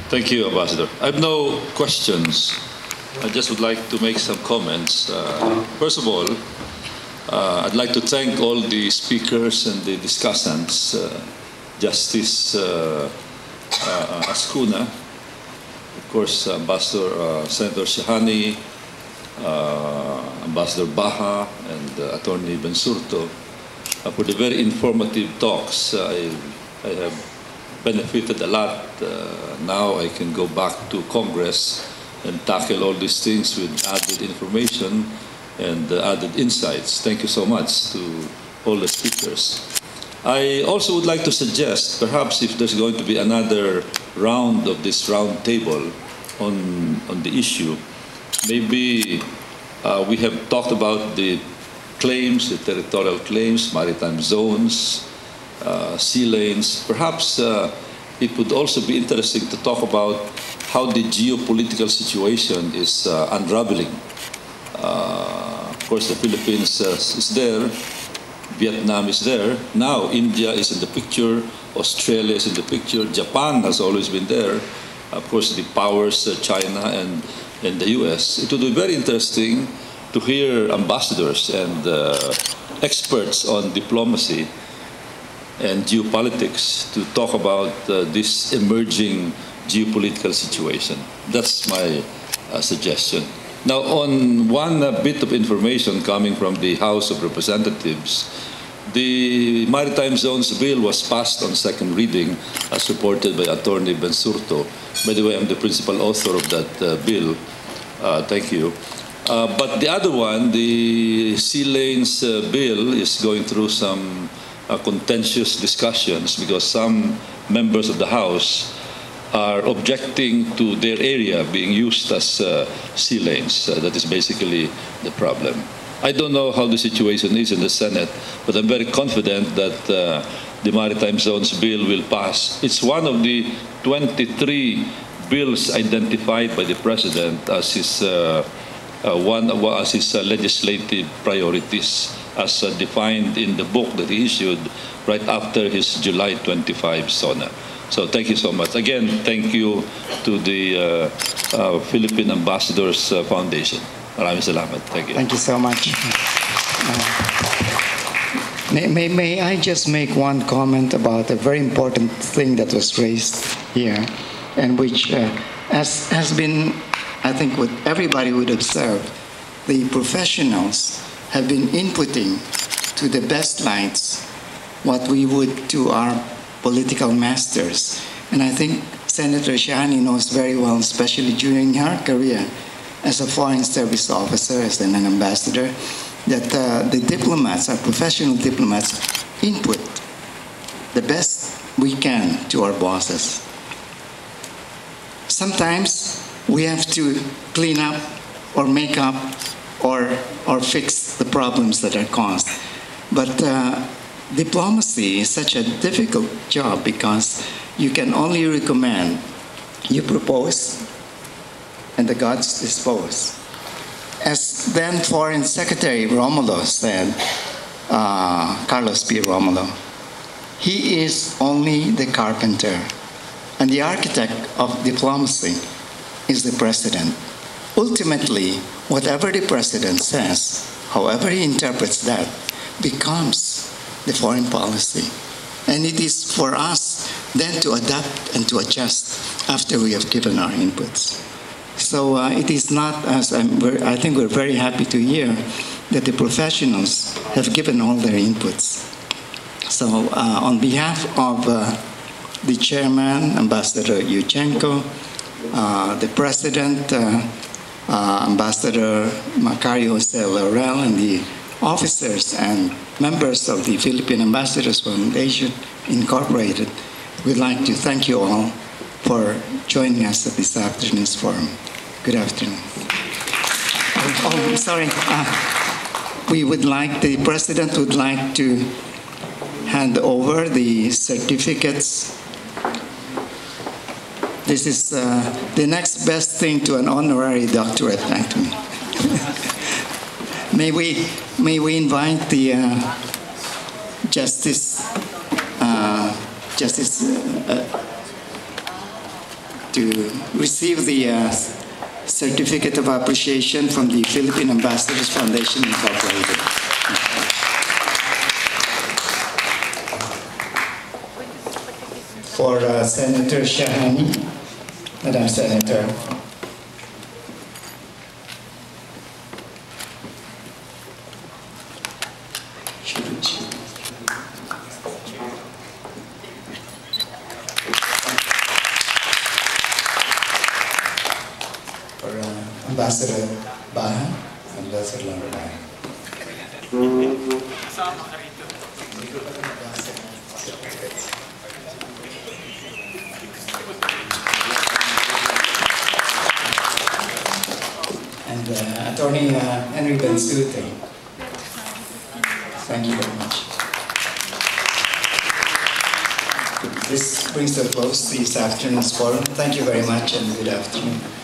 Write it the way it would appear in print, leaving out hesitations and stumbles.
Thank you, Ambassador. I have no questions. I just would like to make some comments. First of all, I'd like to thank all the speakers and the discussants, Justice Ascuna, of course, Ambassador Senator Shahani, Ambassador Baha, and Attorney Bensurto, for the very informative talks. I have benefited a lot. Now I can go back to Congress and tackle all these things with added information and added insights. Thank you so much to all the speakers. I also would like to suggest, perhaps if there's going to be another round of this round table on the issue, maybe we have talked about the claims, the territorial claims, maritime zones, sea lanes. Perhaps it would also be interesting to talk about how the geopolitical situation is unraveling. Of course, the Philippines is there, Vietnam is there, now India is in the picture, Australia is in the picture, Japan has always been there, of course the powers, China and the US. It would be very interesting to hear ambassadors and experts on diplomacy and geopolitics to talk about this emerging geopolitical situation. That's my suggestion. Now, on one bit of information coming from the House of Representatives, the Maritime Zones Bill was passed on second reading as reported by Attorney Bensurto. By the way, I'm the principal author of that bill. Thank you. But the other one, the Sea Lanes bill, is going through some contentious discussions because some members of the House are objecting to their area being used as sea lanes. That is basically the problem. I don't know how the situation is in the Senate, but I'm very confident that the Maritime Zones Bill will pass. It's one of the 23 bills identified by the President as his legislative priorities, as defined in the book that he issued right after his July 25 SONA. So thank you so much. Again, thank you to the Philippine Ambassadors Foundation. Maraming salamat. Thank you. Thank you so much. May I just make one comment about a very important thing that was raised here, and which has been, I think, what everybody would observe, the professionals have been inputting to the best lights what we would to our political masters. And I think Senator Shahani knows very well, especially during her career as a foreign service officer, as an ambassador, that the diplomats, our professional diplomats, input the best we can to our bosses. Sometimes we have to clean up or make up or fix the problems that are caused. But diplomacy is such a difficult job because you can only recommend, you propose, and the gods dispose. As then Foreign Secretary Romulo said, Carlos P. Romulo, he is only the carpenter, and the architect of diplomacy is the president. Ultimately, whatever the president says, however he interprets that, becomes the foreign policy. And it is for us then to adapt and to adjust after we have given our inputs. So it is not, as I think we're very happy to hear that the professionals have given all their inputs. So on behalf of the chairman, Ambassador Yuchenko, the president, Ambassador Macario Jose Laurel, and the officers and members of the Philippine Ambassadors Foundation Incorporated, we'd like to thank you all for joining us at this afternoon's forum. Good afternoon. Oh, I'm sorry. The President would like to hand over the certificates. This is the next best thing to an honorary doctorate, actually. May we invite the Justice to receive the certificate of appreciation from the Philippine Ambassadors Foundation Incorporated. For Senator Shahani, Madam Senator. For Ambassador Baha, Ambassador Lambahay. And Attorney Henry Bensute. Thank you very much. This brings to a close this afternoon's forum. Thank you very much and good afternoon.